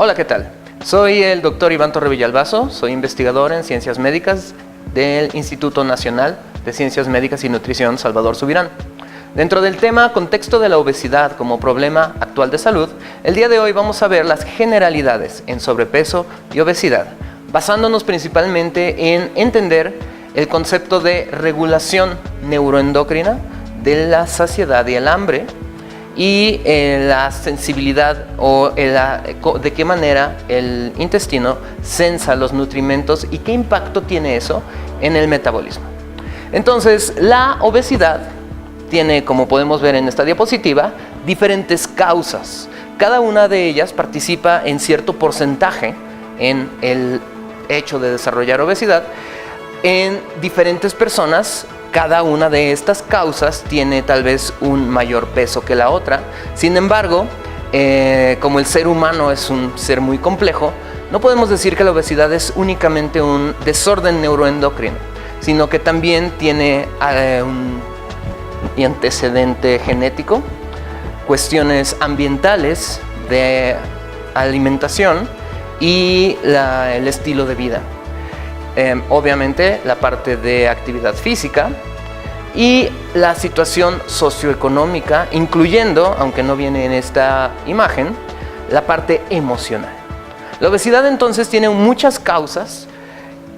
Hola, ¿qué tal? Soy el doctor Iván Torre Villalbazo, soy investigador en Ciencias Médicas del Instituto Nacional de Ciencias Médicas y Nutrición Salvador Subirán. Dentro del tema contexto de la obesidad como problema actual de salud, el día de hoy vamos a ver las generalidades en sobrepeso y obesidad, basándonos principalmente en entender el concepto de regulación neuroendocrina de la saciedad y el hambre, y la sensibilidad o de qué manera el intestino sensa los nutrimentos y qué impacto tiene eso en el metabolismo. Entonces, la obesidad tiene, como podemos ver en esta diapositiva, diferentes causas. Cada una de ellas participa en cierto porcentaje en el hecho de desarrollar obesidad en diferentes personas. Cada una de estas causas tiene tal vez un mayor peso que la otra. Sin embargo, como el ser humano es un ser muy complejo, no podemos decir que la obesidad es únicamente un desorden neuroendocrino, sino que también tiene un antecedente genético, cuestiones ambientales, de alimentación y el estilo de vida. Obviamente la parte de actividad física y la situación socioeconómica, incluyendo, aunque no viene en esta imagen, la parte emocional. La obesidad entonces tiene muchas causas,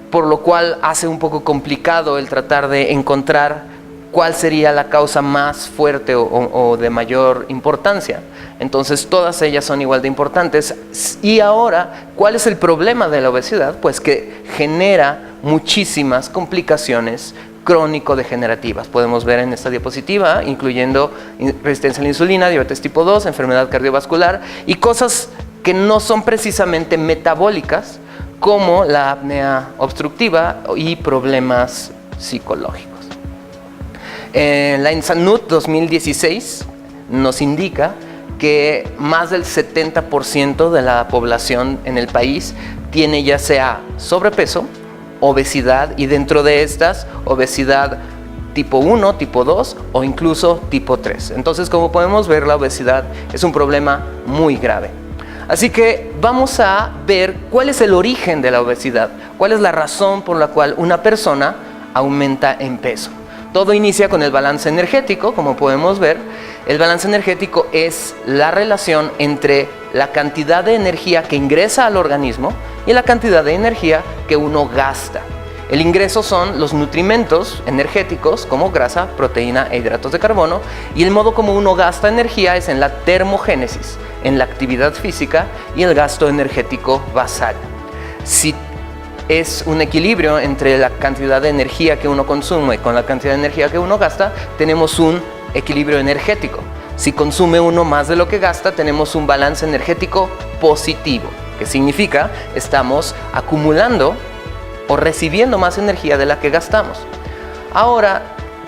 por lo cual hace un poco complicado el tratar de encontrar cuál sería la causa más fuerte o de mayor importancia. Entonces todas ellas son igual de importantes. Y ahora, ¿cuál es el problema de la obesidad? Pues que genera muchísimas complicaciones crónico-degenerativas. Podemos ver en esta diapositiva, incluyendo resistencia a la insulina, diabetes tipo 2, enfermedad cardiovascular y cosas que no son precisamente metabólicas, como la apnea obstructiva y problemas psicológicos. La INSANUD 2016 nos indica que más del 70% de la población en el país tiene ya sea sobrepeso, obesidad y dentro de estas obesidad tipo 1, tipo 2 o incluso tipo 3. Entonces, como podemos ver, la obesidad es un problema muy grave. Así que vamos a ver cuál es el origen de la obesidad, cuál es la razón por la cual una persona aumenta en peso. Todo inicia con el balance energético, como podemos ver. El balance energético es la relación entre la cantidad de energía que ingresa al organismo y la cantidad de energía que uno gasta. El ingreso son los nutrimentos energéticos como grasa, proteína e hidratos de carbono, y el modo como uno gasta energía es en la termogénesis, en la actividad física y el gasto energético basal. Si es un equilibrio entre la cantidad de energía que uno consume con la cantidad de energía que uno gasta, tenemos un equilibrio energético. Si consume uno más de lo que gasta, tenemos un balance energético positivo, que significa estamos acumulando o recibiendo más energía de la que gastamos. Ahora,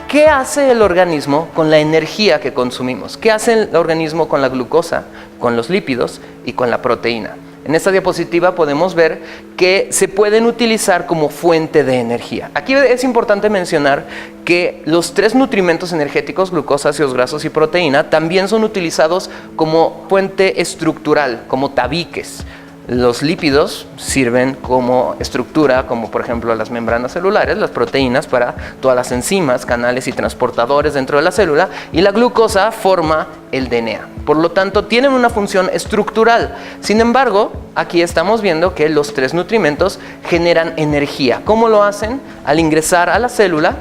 ¿qué hace el organismo con la energía que consumimos? ¿Qué hace el organismo con la glucosa, con los lípidos y con la proteína? En esta diapositiva podemos ver que se pueden utilizar como fuente de energía. Aquí es importante mencionar que los tres nutrimentos energéticos, glucosa, ácidos grasos y proteína, también son utilizados como fuente estructural, como tabiques. Los lípidos sirven como estructura, como por ejemplo las membranas celulares, las proteínas para todas las enzimas, canales y transportadores dentro de la célula, y la glucosa forma el DNA. Por lo tanto, tienen una función estructural. Sin embargo, aquí estamos viendo que los tres nutrimentos generan energía. ¿Cómo lo hacen? Al ingresar a la célula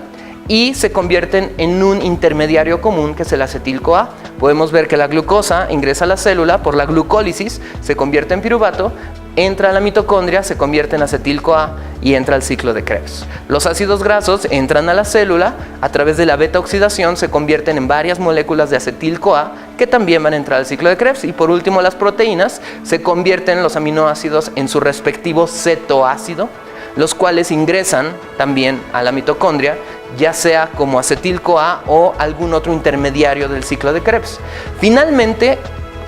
y se convierten en un intermediario común que es el acetil-CoA. Podemos ver que la glucosa ingresa a la célula por la glucólisis, se convierte en piruvato, entra a la mitocondria, se convierte en acetil-CoA y entra al ciclo de Krebs. Los ácidos grasos entran a la célula, a través de la beta-oxidación se convierten en varias moléculas de acetil-CoA que también van a entrar al ciclo de Krebs. Y por último, las proteínas se convierten los aminoácidos en su respectivo cetoácido, los cuales ingresan también a la mitocondria, ya sea como acetil-CoA o algún otro intermediario del ciclo de Krebs. Finalmente,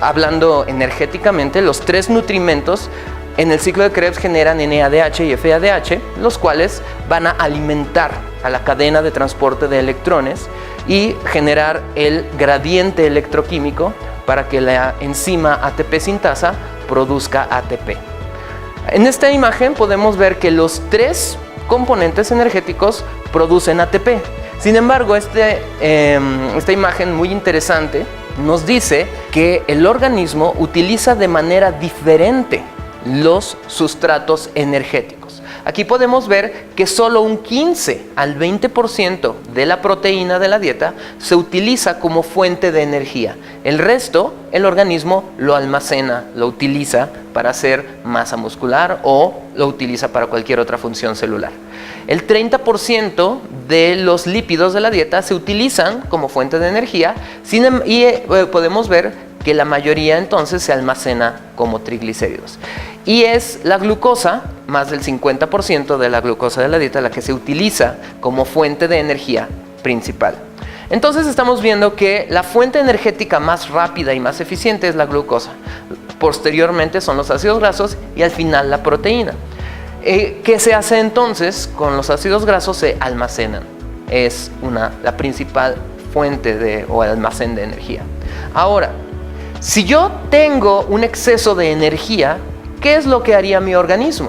hablando energéticamente, los tres nutrimentos en el ciclo de Krebs generan NADH y FADH, los cuales van a alimentar a la cadena de transporte de electrones y generar el gradiente electroquímico para que la enzima ATP sintasa produzca ATP. En esta imagen podemos ver que los tres componentes energéticos producen ATP. Sin embargo, esta imagen muy interesante nos dice que el organismo utiliza de manera diferente los sustratos energéticos. Aquí podemos ver que solo un 15 al 20% de la proteína de la dieta se utiliza como fuente de energía. El resto, el organismo lo almacena, lo utiliza para hacer masa muscular o lo utiliza para cualquier otra función celular. El 30% de los lípidos de la dieta se utilizan como fuente de energía podemos ver que la mayoría entonces se almacena como triglicéridos. Y es la glucosa, más del 50% de la glucosa de la dieta, la que se utiliza como fuente de energía principal. Entonces estamos viendo que la fuente energética más rápida y más eficiente es la glucosa. Posteriormente son los ácidos grasos y al final la proteína. ¿Qué se hace entonces con los ácidos grasos? Se almacenan. Es la principal fuente o almacén de energía. Ahora, si yo tengo un exceso de energía, ¿qué es lo que haría mi organismo?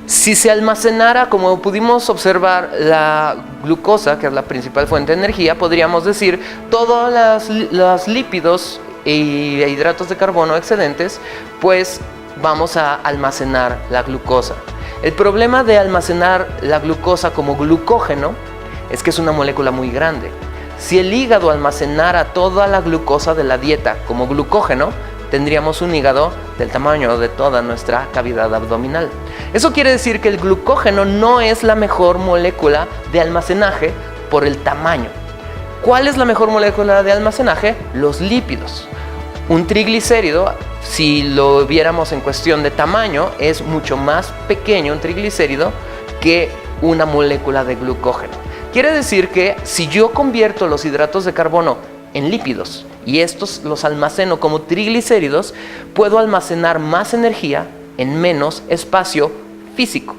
Si se almacenara, como pudimos observar, la glucosa, que es la principal fuente de energía, podríamos decir todos los lípidos e hidratos de carbono excedentes, pues vamos a almacenar la glucosa. El problema de almacenar la glucosa como glucógeno es que es una molécula muy grande. Si el hígado almacenara toda la glucosa de la dieta como glucógeno, tendríamos un hígado del tamaño de toda nuestra cavidad abdominal. Eso quiere decir que el glucógeno no es la mejor molécula de almacenaje por el tamaño. ¿Cuál es la mejor molécula de almacenaje? Los lípidos. Un triglicérido, si lo viéramos en cuestión de tamaño, es mucho más pequeño un triglicérido que una molécula de glucógeno. Quiere decir que si yo convierto los hidratos de carbono en lípidos y estos los almaceno como triglicéridos, puedo almacenar más energía en menos espacio físico.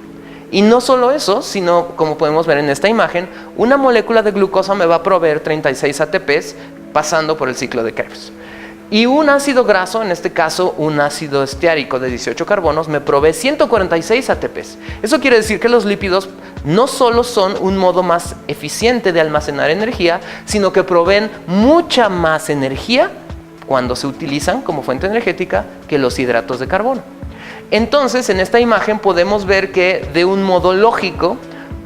Y no solo eso, sino, como podemos ver en esta imagen, una molécula de glucosa me va a proveer 36 ATPs pasando por el ciclo de Krebs. Y un ácido graso, en este caso un ácido esteárico de 18 carbonos, me provee 146 ATPs. Eso quiere decir que los lípidos no solo son un modo más eficiente de almacenar energía, sino que proveen mucha más energía cuando se utilizan como fuente energética que los hidratos de carbono. Entonces, en esta imagen podemos ver que de un modo lógico,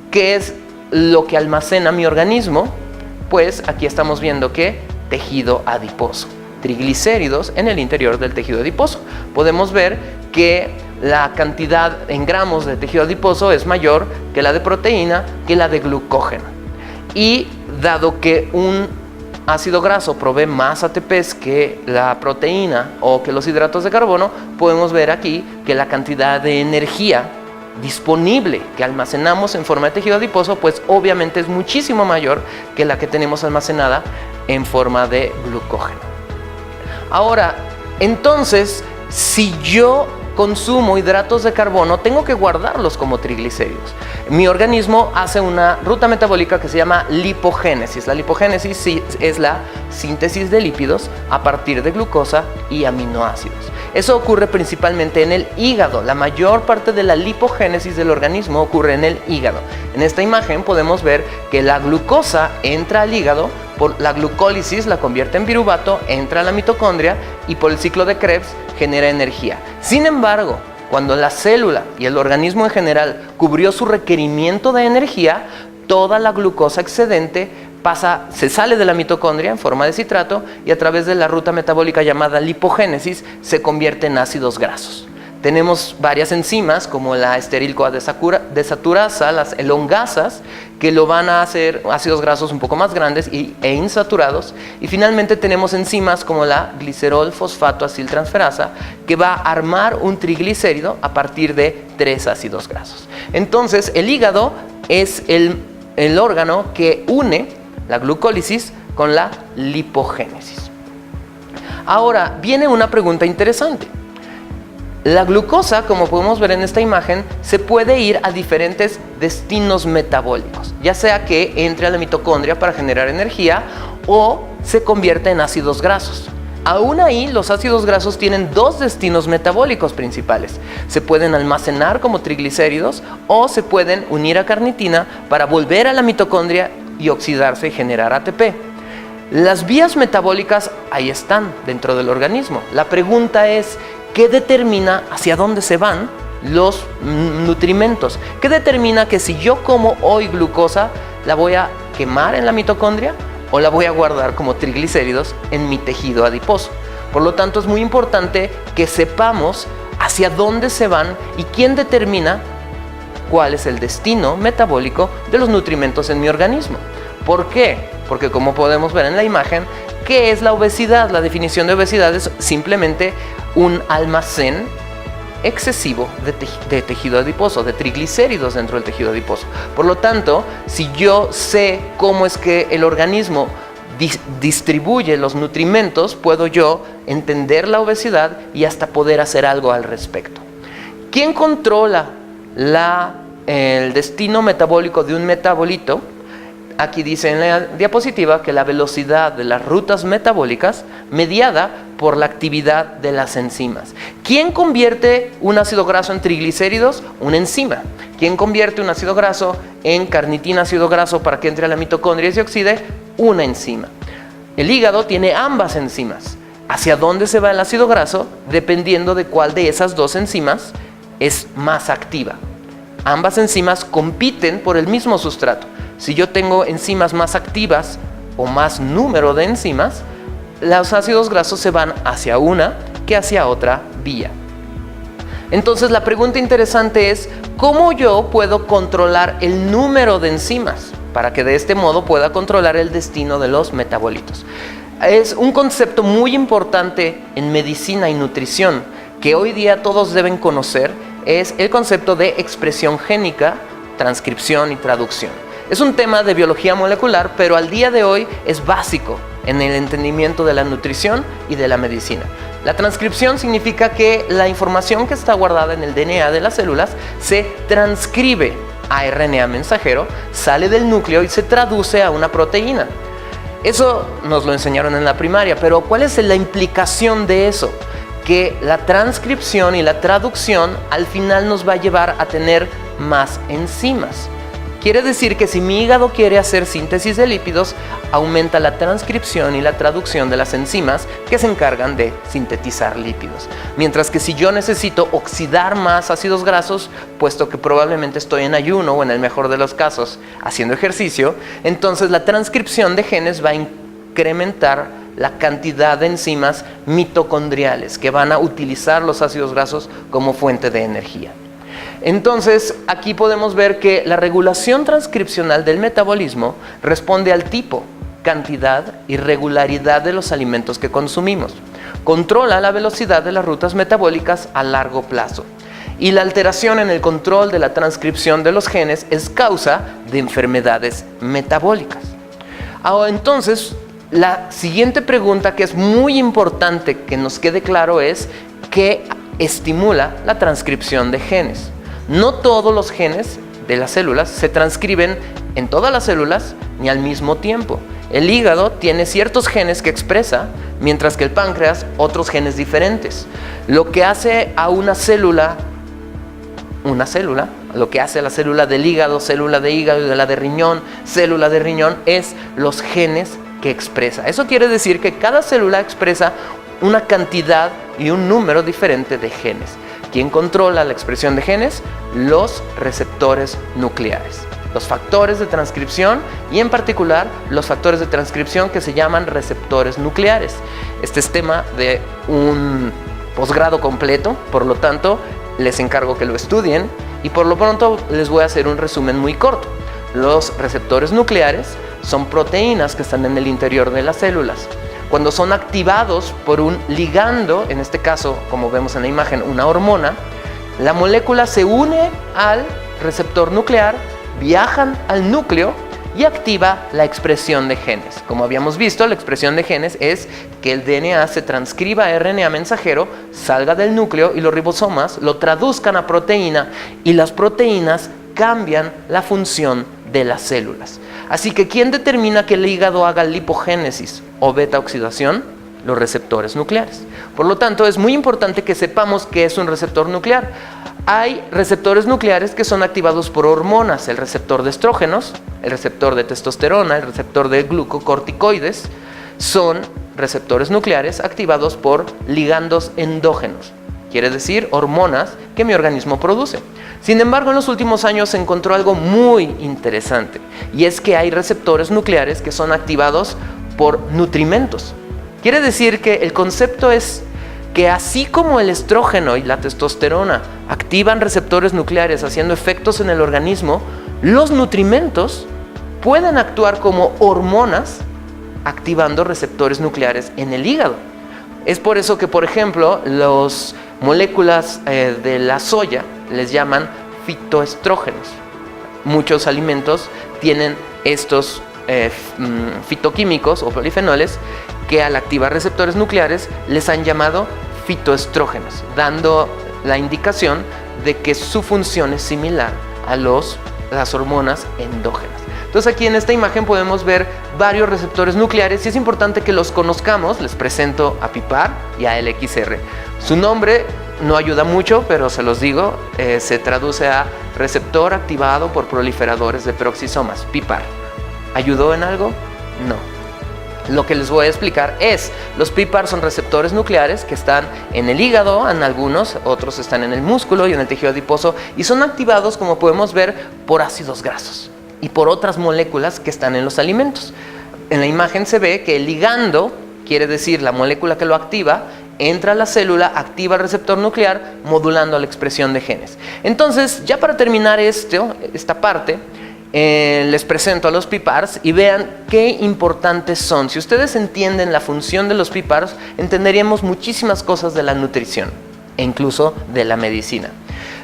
¿qué es lo que almacena mi organismo? Pues aquí estamos viendo que tejido adiposo. Triglicéridos en el interior del tejido adiposo. Podemos ver que la cantidad en gramos de tejido adiposo es mayor que la de proteína, que la de glucógeno. Y dado que un ácido graso provee más ATPs que la proteína o que los hidratos de carbono, podemos ver aquí que la cantidad de energía disponible que almacenamos en forma de tejido adiposo, pues obviamente es muchísimo mayor que la que tenemos almacenada en forma de glucógeno. Ahora, entonces, si yo consumo hidratos de carbono, tengo que guardarlos como triglicéridos. Mi organismo hace una ruta metabólica que se llama lipogénesis. La lipogénesis es la síntesis de lípidos a partir de glucosa y aminoácidos. Eso ocurre principalmente en el hígado. La mayor parte de la lipogénesis del organismo ocurre en el hígado. En esta imagen podemos ver que la glucosa entra al hígado, por la glucólisis la convierte en piruvato, entra a la mitocondria y por el ciclo de Krebs genera energía. Sin embargo, cuando la célula y el organismo en general cubrió su requerimiento de energía, toda la glucosa excedente se sale de la mitocondria en forma de citrato y a través de la ruta metabólica llamada lipogénesis se convierte en ácidos grasos. Tenemos varias enzimas como la esterilcoadesaturasa, las elongasas, que lo van a hacer ácidos grasos un poco más grandes e insaturados. Y finalmente tenemos enzimas como la glicerol fosfato aciltransferasa, que va a armar un triglicérido a partir de 3 ácidos grasos. Entonces, el hígado es el órgano que une la glucólisis con la lipogénesis. Ahora, viene una pregunta interesante. La glucosa, como podemos ver en esta imagen, se puede ir a diferentes destinos metabólicos, ya sea que entre a la mitocondria para generar energía o se convierta en ácidos grasos. Aún ahí, los ácidos grasos tienen dos destinos metabólicos principales. Se pueden almacenar como triglicéridos o se pueden unir a carnitina para volver a la mitocondria y oxidarse y generar ATP. Las vías metabólicas ahí están dentro del organismo. La pregunta es, ¿qué determina hacia dónde se van los nutrimentos? ¿Qué determina que si yo como hoy glucosa, la voy a quemar en la mitocondria o la voy a guardar como triglicéridos en mi tejido adiposo? Por lo tanto, es muy importante que sepamos hacia dónde se van y quién determina cuál es el destino metabólico de los nutrimentos en mi organismo. ¿Por qué? Porque como podemos ver en la imagen, ¿qué es la obesidad? La definición de obesidad es simplemente un almacén excesivo de tejido adiposo, de triglicéridos dentro del tejido adiposo. Por lo tanto, si yo sé cómo es que el organismo distribuye los nutrimentos, puedo yo entender la obesidad y hasta poder hacer algo al respecto. ¿Quién controla el destino metabólico de un metabolito? Aquí dice en la diapositiva que la velocidad de las rutas metabólicas mediada por la actividad de las enzimas. ¿Quién convierte un ácido graso en triglicéridos? Una enzima. ¿Quién convierte un ácido graso en carnitina ácido graso para que entre a la mitocondria y se oxide? Una enzima. El hígado tiene ambas enzimas. ¿Hacia dónde se va el ácido graso? Dependiendo de cuál de esas dos enzimas es más activa. Ambas enzimas compiten por el mismo sustrato. Si yo tengo enzimas más activas o más número de enzimas, los ácidos grasos se van hacia una que hacia otra vía. Entonces la pregunta interesante es, ¿cómo yo puedo controlar el número de enzimas para que de este modo pueda controlar el destino de los metabolitos? Es un concepto muy importante en medicina y nutrición que hoy día todos deben conocer, es el concepto de expresión génica, transcripción y traducción. Es un tema de biología molecular, pero al día de hoy es básico en el entendimiento de la nutrición y de la medicina. La transcripción significa que la información que está guardada en el DNA de las células se transcribe a RNA mensajero, sale del núcleo y se traduce a una proteína. Eso nos lo enseñaron en la primaria, pero ¿cuál es la implicación de eso? Que la transcripción y la traducción al final nos va a llevar a tener más enzimas. Quiere decir que si mi hígado quiere hacer síntesis de lípidos, aumenta la transcripción y la traducción de las enzimas que se encargan de sintetizar lípidos. Mientras que si yo necesito oxidar más ácidos grasos, puesto que probablemente estoy en ayuno o en el mejor de los casos haciendo ejercicio, entonces la transcripción de genes va a incrementar la cantidad de enzimas mitocondriales que van a utilizar los ácidos grasos como fuente de energía. Entonces, aquí podemos ver que la regulación transcripcional del metabolismo responde al tipo, cantidad y regularidad de los alimentos que consumimos. Controla la velocidad de las rutas metabólicas a largo plazo. Y la alteración en el control de la transcripción de los genes es causa de enfermedades metabólicas. Ahora, entonces, la siguiente pregunta que es muy importante que nos quede claro es ¿qué estimula la transcripción de genes? No todos los genes de las células se transcriben en todas las células ni al mismo tiempo. El hígado tiene ciertos genes que expresa, mientras que el páncreas otros genes diferentes. Lo que hace a una célula, lo que hace a la célula del hígado, célula de hígado y de la de riñón, célula de riñón, es los genes que expresa. Eso quiere decir que cada célula expresa una cantidad y un número diferente de genes. ¿Quién controla la expresión de genes? Los receptores nucleares, los factores de transcripción y en particular los factores de transcripción que se llaman receptores nucleares. Este es tema de un posgrado completo, por lo tanto les encargo que lo estudien y por lo pronto les voy a hacer un resumen muy corto. Los receptores nucleares son proteínas que están en el interior de las células. Cuando son activados por un ligando, en este caso, como vemos en la imagen, una hormona, la molécula se une al receptor nuclear, viajan al núcleo y activa la expresión de genes. Como habíamos visto, la expresión de genes es que el DNA se transcriba a RNA mensajero, salga del núcleo y los ribosomas lo traduzcan a proteína y las proteínas cambian la función de las células. Así que, ¿quién determina que el hígado haga lipogénesis o beta oxidación? los receptores nucleares. Por lo tanto, es muy importante que sepamos qué es un receptor nuclear. Hay receptores nucleares que son activados por hormonas, el receptor de estrógenos, el receptor de testosterona, el receptor de glucocorticoides, son receptores nucleares activados por ligandos endógenos, quiere decir hormonas que mi organismo produce. Sin embargo, en los últimos años se encontró algo muy interesante, y es que hay receptores nucleares que son activados por nutrimentos. Quiere decir que el concepto es que así como el estrógeno y la testosterona activan receptores nucleares haciendo efectos en el organismo, los nutrimentos pueden actuar como hormonas activando receptores nucleares en el hígado. Es por eso que, por ejemplo, las moléculas de la soya les llaman fitoestrógenos. Muchos alimentos tienen estos fitoquímicos o polifenoles que al activar receptores nucleares les han llamado fitoestrógenos, dando la indicación de que su función es similar a las hormonas endógenas. Entonces aquí en esta imagen podemos ver varios receptores nucleares y es importante que los conozcamos. Les presento a PIPAR y a LXR. Su nombre no ayuda mucho, pero se los digo, se traduce a receptor activado por proliferadores de peroxisomas, PIPAR. ¿Ayudó en algo? No. Lo que les voy a explicar es, los PIPAR son receptores nucleares que están en el hígado, en algunos, otros están en el músculo y en el tejido adiposo, y son activados, como podemos ver, por ácidos grasos y por otras moléculas que están en los alimentos. En la imagen se ve que el ligando, quiere decir la molécula que lo activa, entra a la célula, activa el receptor nuclear, modulando la expresión de genes. Entonces, ya para terminar esta parte, les presento a los PIPARs y vean qué importantes son. Si ustedes entienden la función de los PIPARs, entenderíamos muchísimas cosas de la nutrición e incluso de la medicina.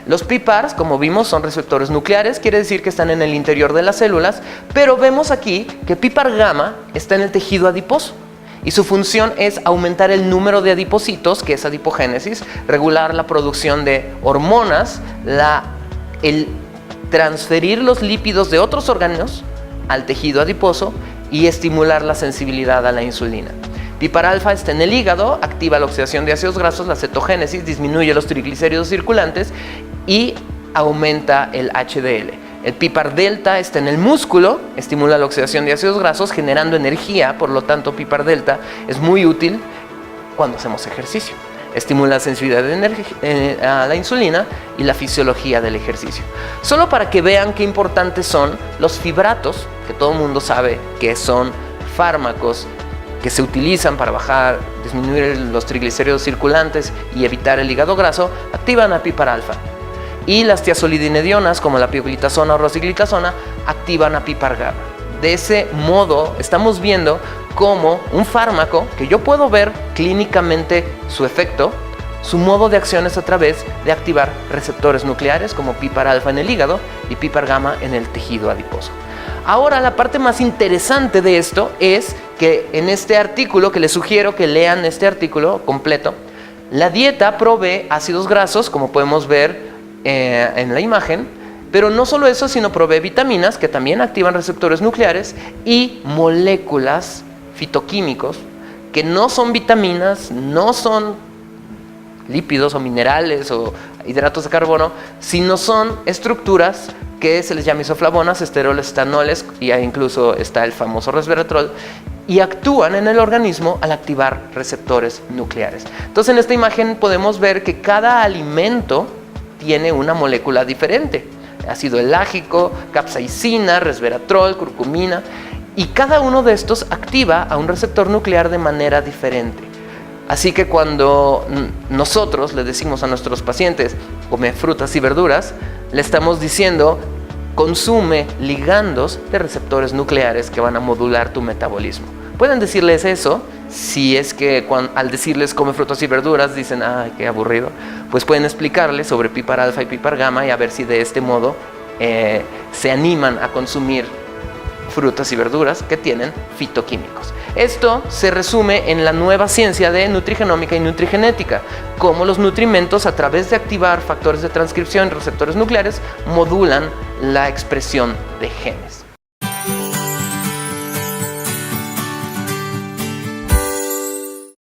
Los PIPARs, como vimos, son receptores nucleares, quiere decir que están en el interior de las células, pero vemos aquí que PIPAR gamma está en el tejido adiposo y su función es aumentar el número de adipocitos, que es adipogénesis, regular la producción de hormonas, el transferir los lípidos de otros órganos al tejido adiposo y estimular la sensibilidad a la insulina. PIPAR alfa está en el hígado, activa la oxidación de ácidos grasos, la cetogénesis, disminuye los triglicéridos circulantes y aumenta el HDL. El PIPAR delta está en el músculo, estimula la oxidación de ácidos grasos generando energía, por lo tanto PIPAR delta es muy útil cuando hacemos ejercicio. Estimula la sensibilidad a la insulina y la fisiología del ejercicio. Solo para que vean qué importantes son los fibratos, que todo el mundo sabe que son fármacos que se utilizan para disminuir los triglicéridos circulantes y evitar el hígado graso, activan a PIPAR alfa. Y las tiazolidinedionas, como la pioglitazona o rosiglitazona, activan a PIPAR gamma. De ese modo, estamos viendo cómo un fármaco, que yo puedo ver clínicamente su efecto, su modo de acción es a través de activar receptores nucleares como PIPAR alfa en el hígado y PIPAR gamma en el tejido adiposo. Ahora, la parte más interesante de esto es que en este artículo, que les sugiero que lean este artículo completo, la dieta provee ácidos grasos, como podemos ver en la imagen, pero no solo eso, sino provee vitaminas que también activan receptores nucleares y moléculas fitoquímicos que no son vitaminas, no son lípidos o minerales o hidratos de carbono, sino son estructuras que se les llama isoflavonas, esteroles, estanoles, y incluso está el famoso resveratrol, y actúan en el organismo al activar receptores nucleares. Entonces, en esta imagen podemos ver que cada alimento tiene una molécula diferente. Ácido elágico, capsaicina, resveratrol, curcumina, y cada uno de estos activa a un receptor nuclear de manera diferente. Así que cuando nosotros le decimos a nuestros pacientes, come frutas y verduras, le estamos diciendo, consume ligandos de receptores nucleares que van a modular tu metabolismo. Pueden decirles eso, si es que al decirles come frutas y verduras dicen, ay, qué aburrido, pues pueden explicarles sobre PIPAR alfa y PIPAR gamma y a ver si de este modo se animan a consumir frutas y verduras que tienen fitoquímicos. Esto se resume en la nueva ciencia de nutrigenómica y nutrigenética, cómo los nutrimentos, a través de activar factores de transcripción y receptores nucleares, modulan la expresión de genes.